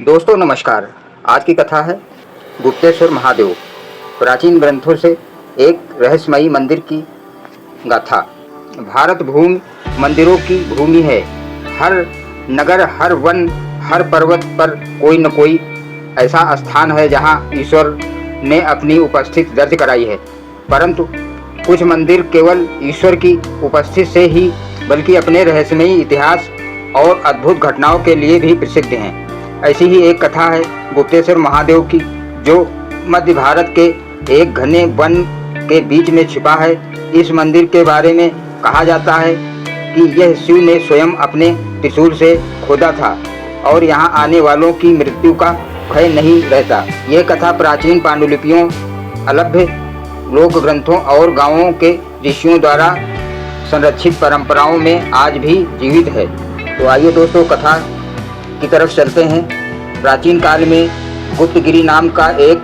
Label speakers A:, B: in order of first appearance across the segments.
A: दोस्तों नमस्कार। आज की कथा है गुप्तेश्वर महादेव। प्राचीन ग्रंथों से एक रहस्यमयी मंदिर की गाथा। भारत भूमि मंदिरों की भूमि है। हर नगर, हर वन, हर पर्वत पर कोई न कोई ऐसा स्थान है जहां ईश्वर ने अपनी उपस्थिति दर्ज कराई है। परंतु कुछ मंदिर केवल ईश्वर की उपस्थिति से ही बल्कि अपने रहस्यमयी इतिहास और अद्भुत घटनाओं के लिए भी प्रसिद्ध हैं। ऐसी ही एक कथा है गुप्तेश्वर महादेव की, जो मध्य भारत के एक घने वन के बीच में छिपा है। इस मंदिर के बारे में कहा जाता है कि यह शिव ने स्वयं अपने त्रिशूल से खोदा था और यहाँ आने वालों की मृत्यु का भय नहीं रहता। यह कथा प्राचीन पांडुलिपियों, अलभ्य लोक ग्रंथों और गांवों के ऋषियों द्वारा संरक्षित परंपराओं में आज भी जीवित है। तो आइए दोस्तों कथा की तरफ चलते हैं। प्राचीन काल में गुप्तगिरी नाम का एक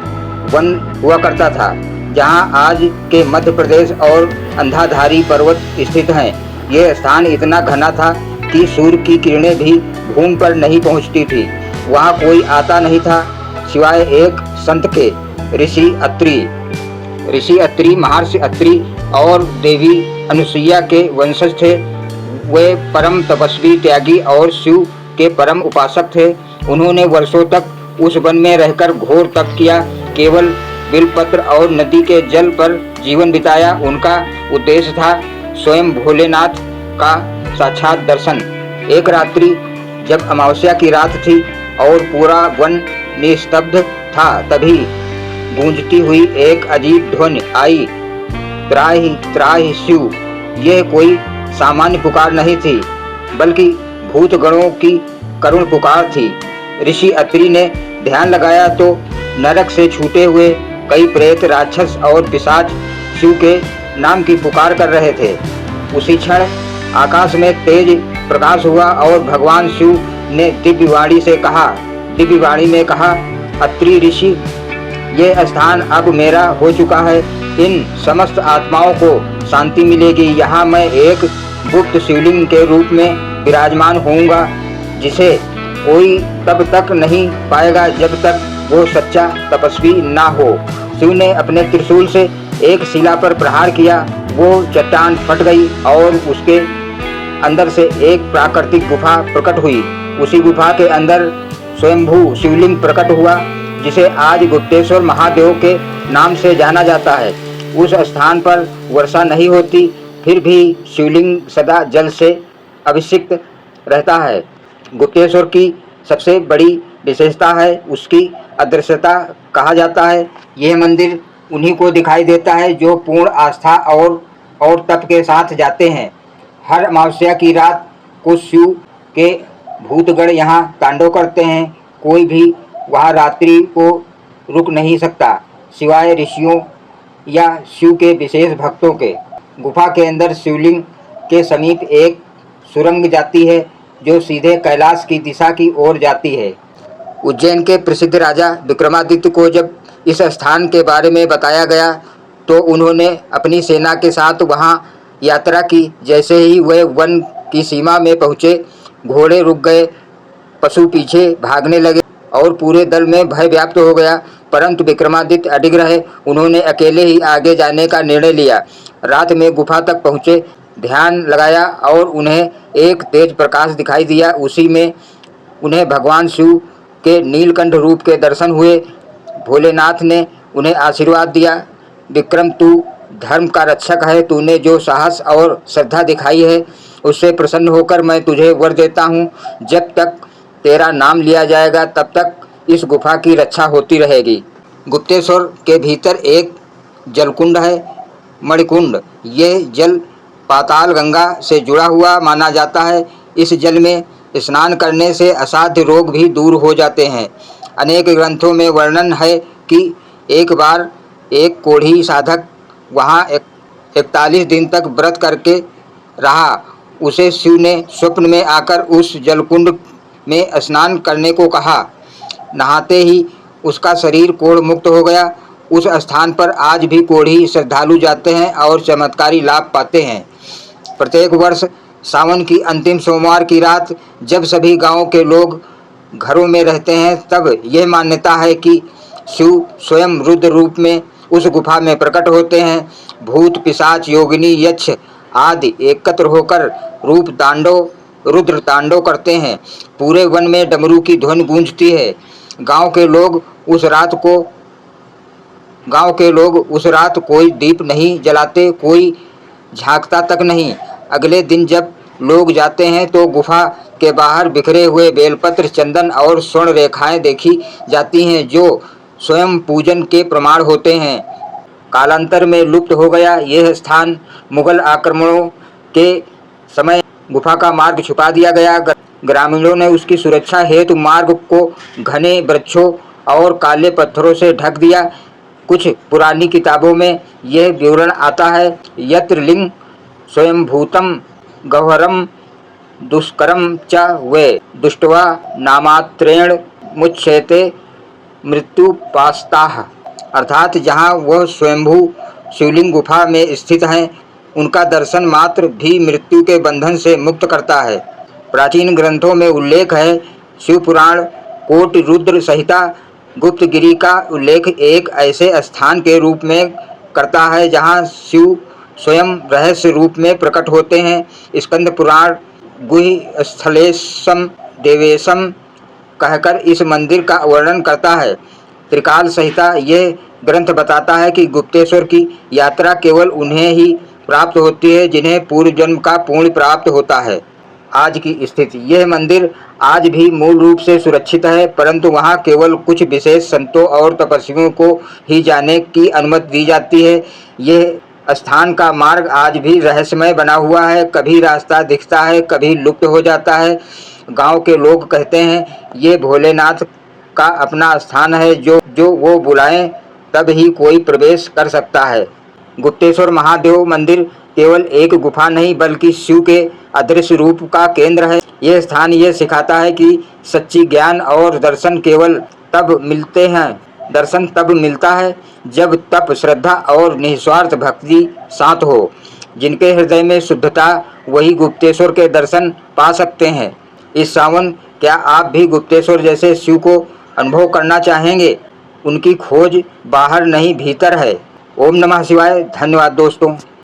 A: वन हुआ करता था, जहां आज के मध्य प्रदेश और अंधाधारी पर्वत स्थित हैं। यह स्थान इतना घना था कि सूर्य की किरणें भी भूमि पर नहीं पहुंचती थी। वहां कोई आता नहीं था सिवाय एक संत के। ऋषि अत्रि महर्षि अत्रि और देवी अनुसुईया के वंशज थे। वे परम तपस्वी, त्यागी और शिव के परम उपासक थे। उन्होंने वर्षों तक उस वन में रहकर घोर तप किया, केवल बिलपत्र और नदी के जल पर जीवन बिताया। उनका उद्देश्य था स्वयं भोलेनाथ का साक्षात दर्शन। एक रात्रि जब अमावस्या की रात थी और पूरा वन निस्तब्ध था, तभी गूंजती हुई एक अजीब ध्वनि आई, त्राहि त्राहि शिव। यह कोई सामान्य पुकार नहीं थी, बल्कि भूत गणों की करुण पुकार थी। ऋषि अत्रि ने ध्यान लगाया तो नरक से छूटे हुए कई प्रेत, राक्षस और पिशाच शिव के नाम की पुकार कर रहे थे। उसी क्षण आकाश में तेज प्रकाश हुआ और भगवान शिव ने दिव्य वाणी में कहा, अत्रि ऋषि, ये स्थान अब मेरा हो चुका है। इन समस्त आत्माओं को शांति मिलेगी। यहाँ मैं एक गुप्त शिवलिंग के रूप में विराजमान होऊंगा, जिसे कोई तब तक नहीं पाएगा जब तक वो सच्चा तपस्वी ना हो। शिव ने अपने त्रिशूल से एक शिला पर प्रहार किया। वो चट्टान फट गई और उसके अंदर से एक प्राकृतिक गुफा प्रकट हुई। उसी गुफा के अंदर स्वयंभू शिवलिंग प्रकट हुआ, जिसे आज गुप्तेश्वर महादेव के नाम से जाना जाता है। उस स्थान पर वर्षा नहीं होती, फिर भी शिवलिंग सदा जल से अभिषिक्त रहता है। गुप्तेश्वर की सबसे बड़ी विशेषता है उसकी अदृश्यता। कहा जाता है यह मंदिर उन्हीं को दिखाई देता है जो पूर्ण आस्था और तप के साथ जाते हैं। हर अमावस्या की रात को शिव के भूतगण यहाँ तांडव करते हैं। कोई भी वहाँ रात्रि को रुक नहीं सकता सिवाय ऋषियों या शिव के विशेष भक्तों के। गुफा के अंदर शिवलिंग के समीप एक सुरंग जाती है जो सीधे कैलाश की दिशा की ओर जाती है। उज्जैन के प्रसिद्ध राजा विक्रमादित्य को जब इस स्थान के बारे में बताया गया तो उन्होंने अपनी सेना के साथ वहां यात्रा की। जैसे ही वे वन की सीमा में पहुंचे, घोड़े रुक गए, पशु पीछे भागने लगे और पूरे दल में भय व्याप्त हो गया। परंतु विक्रमादित्य अडिग रहे। उन्होंने अकेले ही आगे जाने का निर्णय लिया। रात में गुफा तक पहुँचे, ध्यान लगाया और उन्हें एक तेज प्रकाश दिखाई दिया। उसी में उन्हें भगवान शिव के नीलकंठ रूप के दर्शन हुए। भोलेनाथ ने उन्हें आशीर्वाद दिया, विक्रम, तू धर्म का रक्षक है। तूने जो साहस और श्रद्धा दिखाई है उससे प्रसन्न होकर मैं तुझे वर देता हूँ। जब तक तेरा नाम लिया जाएगा तब तक इस गुफा की रक्षा होती रहेगी। गुप्तेश्वर के भीतर एक जलकुंड है, मणिकुंड। ये जल पाताल गंगा से जुड़ा हुआ माना जाता है। इस जल में स्नान करने से असाध्य रोग भी दूर हो जाते हैं। अनेक ग्रंथों में वर्णन है कि एक बार एक कोढ़ी साधक वहाँ 41 दिन तक व्रत करके रहा। उसे शिव ने स्वप्न में आकर उस जलकुंड में स्नान करने को कहा। नहाते ही उसका शरीर कोढ़ मुक्त हो गया। उस स्थान पर आज भी कोढ़ी श्रद्धालु जाते हैं और चमत्कारी लाभ पाते हैं। प्रत्येक वर्ष सावन की अंतिम सोमवार की रात जब सभी गांव के लोग घरों में रहते हैं, तब यह मान्यता है कि शिव स्वयं रुद्र रूप में उस गुफा में प्रकट होते हैं। भूत, पिशाच, योगिनी, यक्ष आदि एकत्र होकर रुद्र तांडव करते हैं। पूरे वन में डमरू की ध्वनि गूंजती है। गांव के लोग उस रात कोई दीप नहीं जलाते, कोई झांकता तक नहीं। अगले दिन जब लोग जाते हैं तो गुफा के बाहर बिखरे हुए बेलपत्र, चंदन और स्वर्ण रेखाएं देखी जाती हैं, जो स्वयं पूजन के प्रमाण होते हैं। कालांतर में लुप्त हो गया यह स्थान मुगल आक्रमणों के समय गुफा का मार्ग छुपा दिया गया। ग्रामीणों ने उसकी सुरक्षा हेतु मार्ग को घने वृक्षों और काले पत्थरों से ढक दिया। कुछ पुरानी किताबों में यह विवरण आता है, यत्र लिंग स्वयंभूतम गह्वरम दुष्करम च वे दुष्टवा नामात्रेण मुच्यते मृत्युपास्ताः, अर्थात जहाँ वह स्वयंभू शिवलिंग गुफा में स्थित हैं, उनका दर्शन मात्र भी मृत्यु के बंधन से मुक्त करता है। प्राचीन ग्रंथों में उल्लेख है, शिव पुराण, कोटि रुद्र संहिता, गुप्तगिरी का उल्लेख एक ऐसे स्थान के रूप में करता है जहाँ शिव स्वयं रहस्य रूप में प्रकट होते हैं। स्कंद पुराण गुह्य स्थलेशम देवेशम कहकर इस मंदिर का वर्णन करता है। त्रिकाल संहिता यह ग्रंथ बताता है कि गुप्तेश्वर की यात्रा केवल उन्हें ही प्राप्त होती है जिन्हें पूर्व जन्म का पुण्य प्राप्त होता है। आज की स्थिति, यह मंदिर आज भी मूल रूप से सुरक्षित है, परंतु वहां केवल कुछ विशेष संतों और तपस्वियों को ही जाने की अनुमति दी जाती है। यह स्थान का मार्ग आज भी रहस्यमय बना हुआ है, कभी रास्ता दिखता है, कभी लुप्त हो जाता है। गांव के लोग कहते हैं, ये भोलेनाथ का अपना स्थान है, जो वो बुलाएं तब ही कोई प्रवेश कर सकता है। गुप्तेश्वर महादेव मंदिर केवल एक गुफा नहीं बल्कि शिव के अदृश्य रूप का केंद्र है। यह स्थान यह सिखाता है कि सच्ची ज्ञान और दर्शन तब मिलता है जब तप, श्रद्धा और निस्वार्थ भक्ति साथ हो। जिनके हृदय में शुद्धता, वही गुप्तेश्वर के दर्शन पा सकते हैं। इस सावन क्या आप भी गुप्तेश्वर जैसे शिव को अनुभव करना चाहेंगे? उनकी खोज बाहर नहीं भीतर है। ओम नमः शिवाय। धन्यवाद दोस्तों।